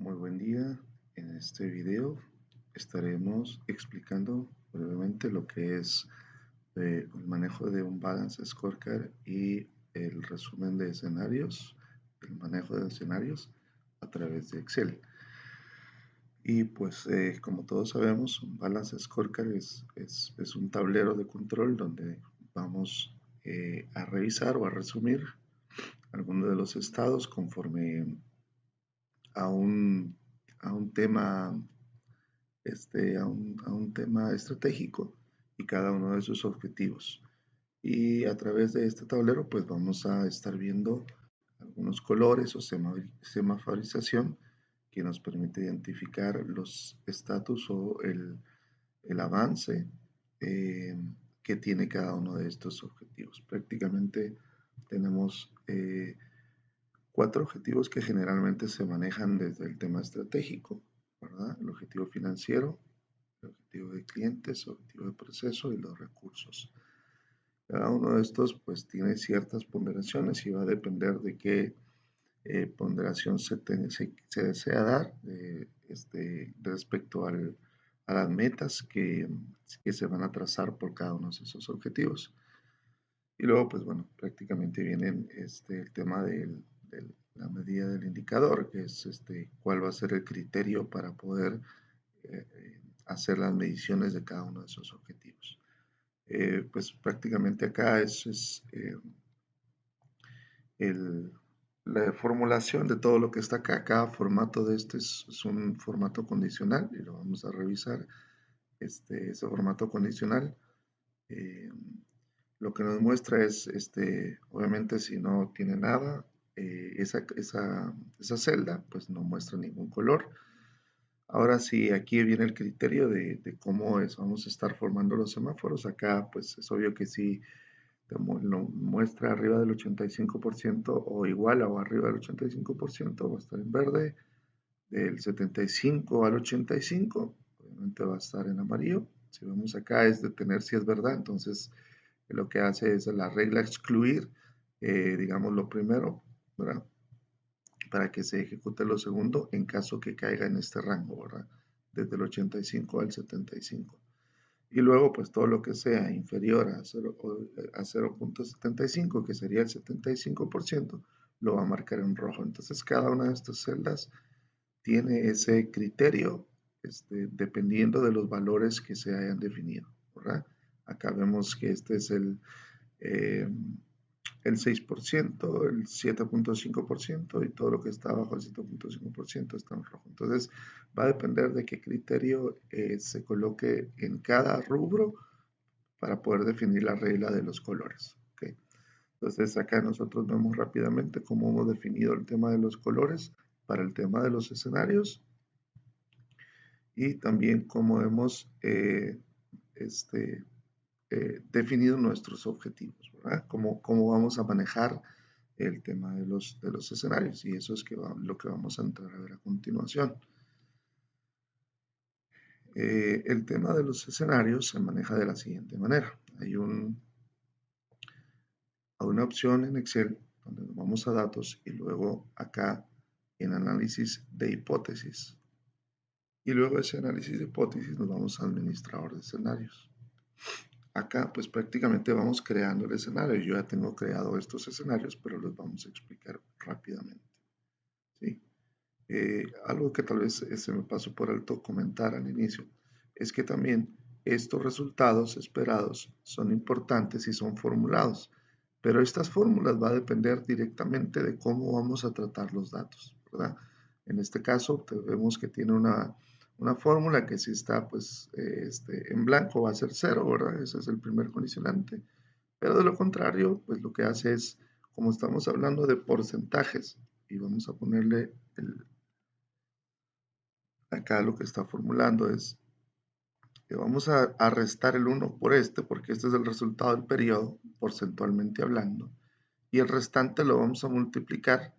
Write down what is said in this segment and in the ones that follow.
Muy buen día. En este video estaremos explicando brevemente lo que es el manejo de un Balance Scorecard y el resumen de escenarios, el manejo de escenarios a través de Excel. Y pues como todos sabemos, un Balance Scorecard es un tablero de control donde vamos a revisar o a resumir algunos de los estados conforme a un, a un tema a un tema estratégico y cada uno de sus objetivos. Y a través de este tablero, pues vamos a estar viendo algunos colores o semaforización que nos permite identificar los estatus o el avance eh, que tiene cada uno de estos objetivos. Prácticamente tenemos 4 objetivos que generalmente se manejan desde el tema estratégico, ¿verdad? El objetivo financiero, el objetivo de clientes, el objetivo de proceso y los recursos. Cada uno de estos pues tiene ciertas ponderaciones y va a depender de qué ponderación se desea dar respecto a las metas que se van a trazar por cada uno de esos objetivos. Y luego, pues bueno, prácticamente vienen el tema de la medida del indicador, que es cuál va a ser el criterio para poder hacer las mediciones de cada uno de esos objetivos. Pues prácticamente acá la formulación de todo lo que está acá. Cada formato de es un formato condicional y lo vamos a revisar. Ese formato condicional lo que nos muestra es, obviamente, si no tiene nada, esa celda, pues no muestra ningún color. Ahora sí, aquí viene el criterio de cómo vamos a estar formando los semáforos. Acá, pues es obvio que si lo muestra arriba del 85% o igual o arriba del 85%, va a estar en verde. Del 75 al 85, obviamente va a estar en amarillo. Si vemos acá es detener si es verdad, entonces lo que hace es la regla excluir, digamos, lo primero, ¿verdad? Para que se ejecute lo segundo en caso que caiga en este rango, ¿verdad? Desde el 85 al 75. Y luego, pues todo lo que sea inferior a 0.75, que sería el 75%, lo va a marcar en rojo. Entonces, cada una de estas celdas tiene ese criterio dependiendo de los valores que se hayan definido, ¿verdad? Acá vemos que este es eh, el 6%, el 7.5% y todo lo que está abajo del 7.5% está en rojo. Entonces va a depender de qué criterio se coloque en cada rubro para poder definir la regla de los colores. ¿Okay? Entonces acá nosotros vemos rápidamente cómo hemos definido el tema de los colores para el tema de los escenarios y también cómo hemos definido nuestros objetivos, ¿verdad? Cómo vamos a manejar el tema de los escenarios y eso es lo que vamos a entrar a ver a continuación. El tema de los escenarios se maneja de la siguiente manera. Hay una opción en Excel donde nos vamos a datos y luego acá en análisis de hipótesis. Y luego ese análisis de hipótesis nos vamos a administrador de escenarios. Acá pues prácticamente vamos creando el escenario. Yo ya tengo creado estos escenarios, pero los vamos a explicar rápidamente. ¿Sí? Algo que tal vez se me pasó por alto comentar al inicio es que también estos resultados esperados son importantes y son formulados, pero estas fórmulas va a depender directamente de cómo vamos a tratar los datos, ¿verdad? En este caso vemos que tiene una fórmula que si está pues en blanco va a ser 0, ¿verdad? Ese es el primer condicionante, pero de lo contrario, pues lo que hace es, como estamos hablando de porcentajes, y vamos a ponerle acá lo que está formulando es que vamos a restar el 1 por porque este es el resultado del periodo, porcentualmente hablando, y el restante lo vamos a multiplicar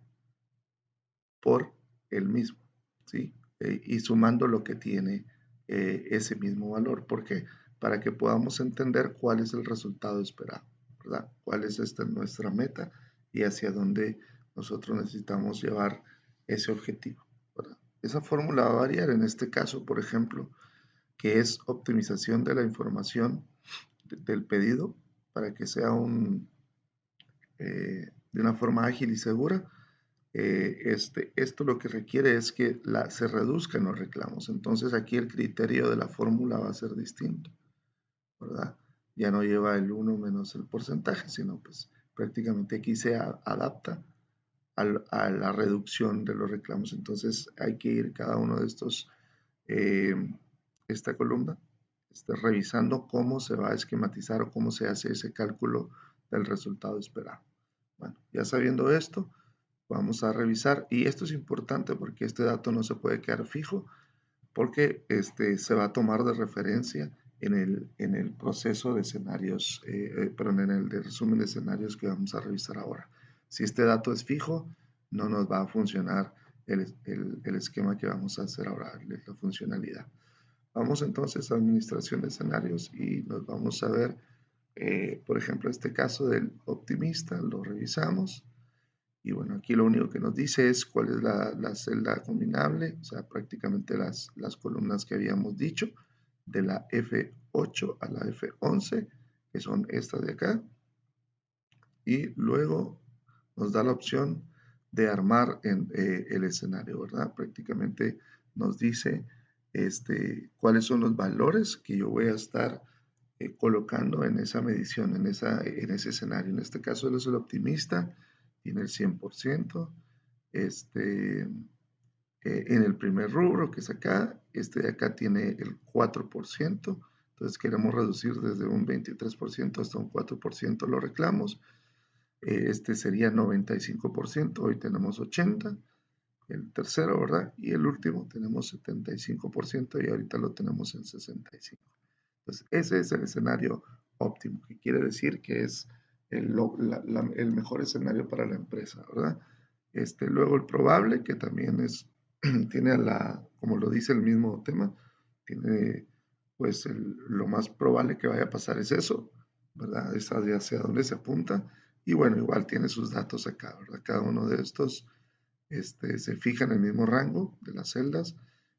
por el mismo, ¿sí? Y sumando lo que tiene ese mismo valor. ¿Por qué? Para que podamos entender cuál es el resultado esperado, ¿verdad? Cuál es nuestra meta y hacia dónde nosotros necesitamos llevar ese objetivo, ¿verdad? esa fórmula va a variar. En este caso, por ejemplo, que es optimización de la información del pedido para que sea de una forma ágil y segura. Esto lo que requiere es que se reduzcan los reclamos. Entonces aquí el criterio de la fórmula va a ser distinto, ¿verdad? Ya no lleva el 1 menos el porcentaje, sino pues prácticamente aquí se adapta a la reducción de los reclamos. Entonces hay que ir cada uno de estos, eh, esta columna, revisando cómo se va a esquematizar o cómo se hace ese cálculo del resultado esperado. Bueno, ya sabiendo esto, vamos a revisar, y esto es importante porque este dato no se puede quedar fijo, porque se va a tomar de referencia en el proceso de escenarios, perdón, en el de resumen de escenarios que vamos a revisar ahora. Si este dato es fijo, no nos va a funcionar el esquema que vamos a hacer ahora, la funcionalidad. Vamos entonces a administración de escenarios y nos vamos a ver, por ejemplo, este caso del optimista, lo revisamos. Y bueno, aquí lo único que nos dice es cuál es la celda combinable, o sea, prácticamente las columnas que habíamos dicho, de la F8 a la F11, que son estas de acá. Y luego nos da la opción de armar el escenario, ¿verdad? Prácticamente nos dice cuáles son los valores que yo voy a estar colocando en esa medición, en ese escenario. En este caso, él es el optimista, tiene el 100%. En el primer rubro, que es acá, este de acá tiene el 4%. Entonces queremos reducir desde un 23% hasta un 4% los reclamos. Este sería 95%, hoy tenemos 80%. El tercero, ¿verdad? Y el último tenemos 75% y ahorita lo tenemos en 65%. Entonces, ese es el escenario óptimo, que quiere decir que es el mejor escenario para la empresa, ¿verdad? Luego el probable, que también tiene como lo dice el mismo tema, tiene pues lo más probable que vaya a pasar es eso, ¿verdad? Es hacia dónde se apunta. Y bueno, igual tiene sus datos acá, ¿verdad? Cada uno de estos se fija en el mismo rango de las celdas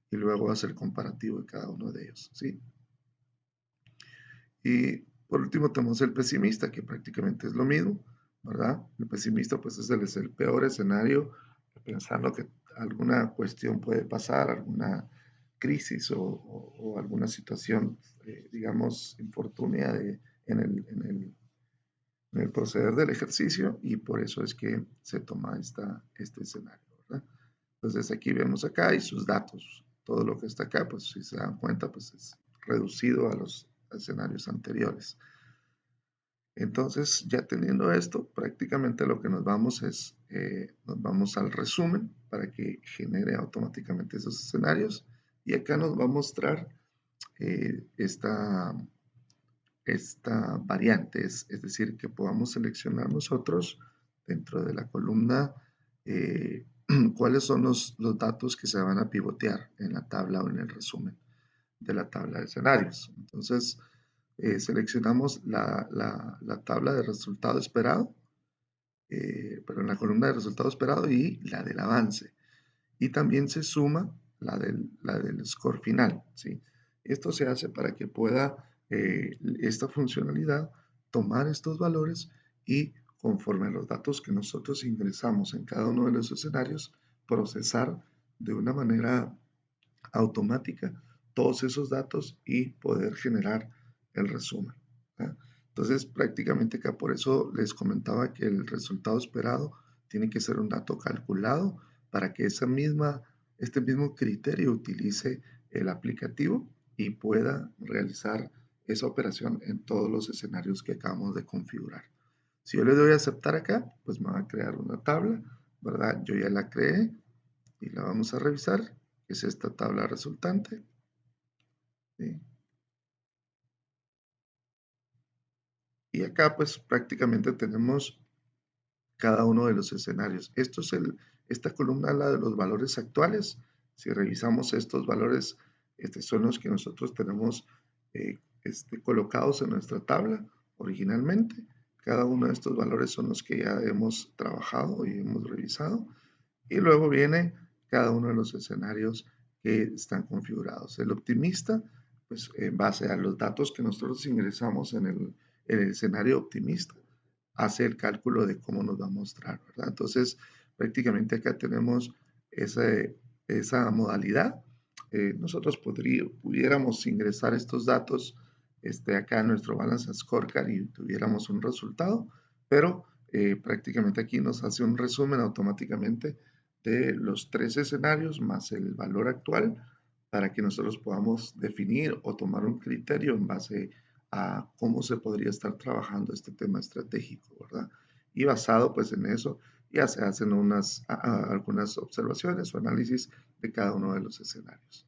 y luego hace el comparativo de cada uno de ellos, ¿sí? Y por último tenemos el pesimista, que prácticamente es lo mismo, ¿verdad? El pesimista pues es el peor escenario, pensando que alguna cuestión puede pasar, alguna crisis o alguna situación, digamos, infortunia en el proceder del ejercicio, y por eso es que se toma este escenario, ¿verdad? Entonces aquí vemos acá y sus datos, todo lo que está acá, pues si se dan cuenta, pues es reducido a los escenarios anteriores. Entonces, ya teniendo esto, prácticamente lo que nos vamos nos vamos al resumen para que genere automáticamente esos escenarios, y acá nos va a mostrar esta variante, es decir, que podamos seleccionar nosotros dentro de la columna cuáles son los datos que se van a pivotear en la tabla o en el resumen de la tabla de escenarios. Entonces, seleccionamos la tabla de resultado esperado, pero en la columna de resultado esperado y la del avance. Y también se suma la del score final, ¿sí? Esto se hace para que pueda esta funcionalidad tomar estos valores y, conforme a los datos que nosotros ingresamos en cada uno de los escenarios, procesar de una manera automática todos esos datos y poder generar el resumen, ¿eh? Entonces, prácticamente acá por eso les comentaba que el resultado esperado tiene que ser un dato calculado para que este mismo criterio utilice el aplicativo y pueda realizar esa operación en todos los escenarios que acabamos de configurar. Si yo le doy a aceptar acá, pues me va a crear una tabla, ¿verdad? Yo ya la creé y la vamos a revisar, que es esta tabla resultante, ¿sí? Y acá pues prácticamente tenemos cada uno de los escenarios. Esta columna habla de los valores actuales. Si revisamos estos valores, son los que nosotros tenemos colocados en nuestra tabla originalmente. Cada uno de estos valores son los que ya hemos trabajado y hemos revisado. Y luego viene cada uno de los escenarios que están configurados. El optimista, pues en base a los datos que nosotros ingresamos en el escenario optimista, hace el cálculo de cómo nos va a mostrar, ¿verdad? Entonces, prácticamente acá tenemos esa modalidad. Nosotros pudiéramos ingresar estos datos acá en nuestro Balance Scorecard y tuviéramos un resultado, pero prácticamente aquí nos hace un resumen automáticamente de los 3 escenarios más el valor actual para que nosotros podamos definir o tomar un criterio en base a cómo se podría estar trabajando este tema estratégico, ¿verdad? Y basado pues en eso ya se hacen algunas observaciones o análisis de cada uno de los escenarios.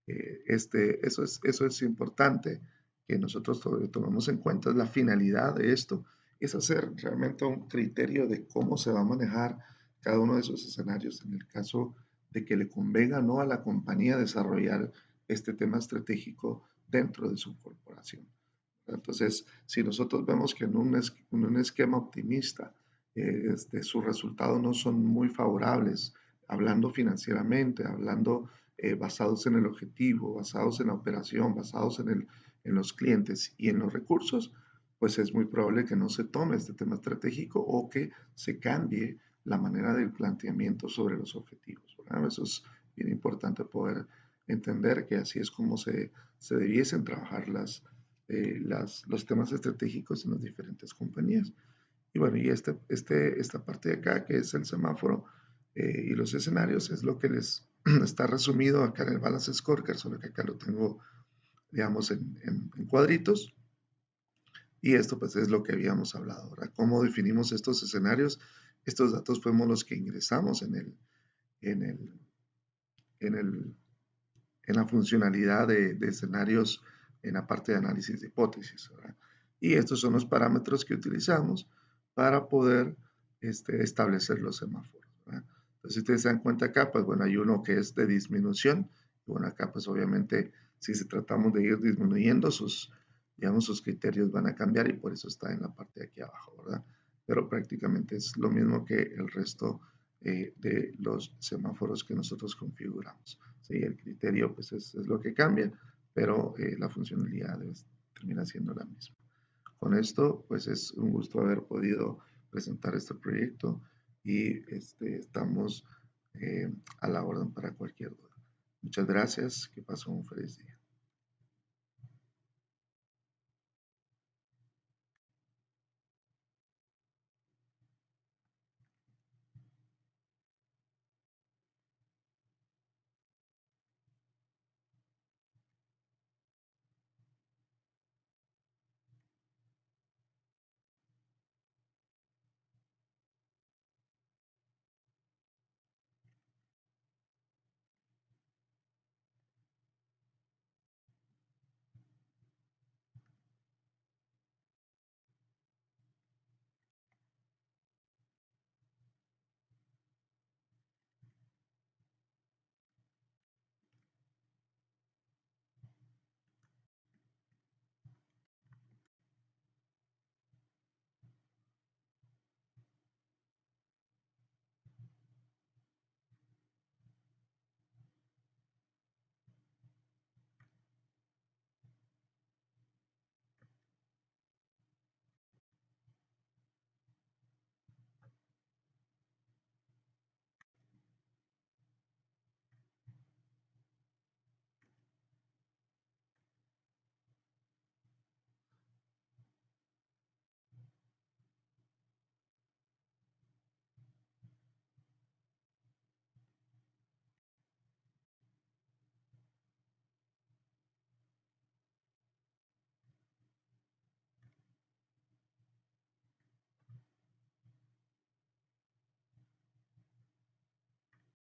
Eso es importante que nosotros tomemos en cuenta. La finalidad de esto es hacer realmente un criterio de cómo se va a manejar cada uno de esos escenarios en el caso de que le convenga o no a la compañía desarrollar este tema estratégico dentro de su corporación. Entonces, si nosotros vemos que en un esquema optimista sus resultados no son muy favorables, hablando financieramente, hablando basados en el objetivo, basados en la operación, basados en los clientes y en los recursos, pues es muy probable que no se tome este tema estratégico o que se cambie la manera del planteamiento sobre los objetivos, ¿verdad? Eso es bien importante poder entender que así es como se debiesen trabajar los temas estratégicos en las diferentes compañías. Y bueno, y esta parte de acá, que es el semáforo y los escenarios, es lo que les está resumido acá en el Balance Scorecard, solo que acá lo tengo, digamos, en cuadritos. Y esto pues es lo que habíamos hablado. Ahora, ¿cómo definimos estos escenarios? Estos datos fuimos los que ingresamos en, el, en, el, en la funcionalidad de escenarios en la parte de análisis de hipótesis, ¿verdad? Y estos son los parámetros que utilizamos para poder establecer los semáforos, ¿verdad? Entonces, si ustedes se dan cuenta acá, pues bueno, hay uno que es de disminución. Y bueno, acá pues obviamente si se tratamos de ir disminuyendo digamos, sus criterios van a cambiar y por eso está en la parte de aquí abajo, ¿verdad? Pero prácticamente es lo mismo que el resto de los semáforos que nosotros configuramos. Sí, el criterio pues es lo que cambia, pero la funcionalidad termina siendo la misma. Con esto, pues es un gusto haber podido presentar este proyecto y estamos a la orden para cualquier duda. Muchas gracias, que pasen un feliz día.